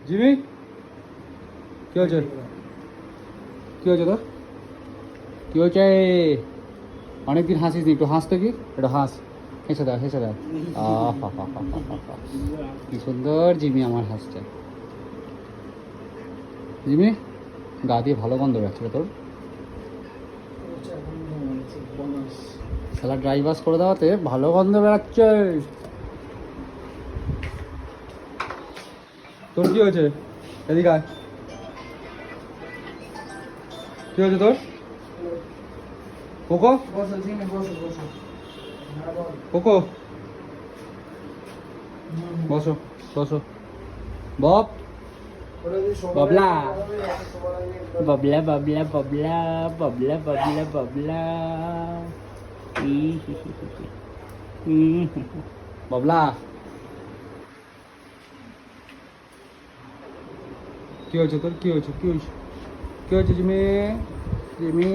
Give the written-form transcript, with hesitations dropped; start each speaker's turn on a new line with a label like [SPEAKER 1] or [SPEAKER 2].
[SPEAKER 1] Jimmy কি হয়েছে? কি হয়েছে তোর? কি হয়েছে? অনেকদিন হাসিস নি, একটু হাসতে কি, একটু হাস, হেসে দাও হেসে দাও। কি সুন্দর জিমি আমার হাসছে। জিমি গা দিয়ে ভালো গন্ধ বেরোচ্ছে রে তোর। শালা ড্রাই ওয়াশ করে দেওয়াতে ভালো গন্ধ বেরোচ্ছে। তোর কি হয়েছে? এদিকে আয়। কি হয়েছে তোর? কোকো কোকো বসো বসো। বব ববলা ববলা ববলা ববলা ববলা ববলা ববলা ববলা। কি হয়েছে তোর? কি হয়েছে? কি হয়েছে? কি হয়েছে জিমি? জিমি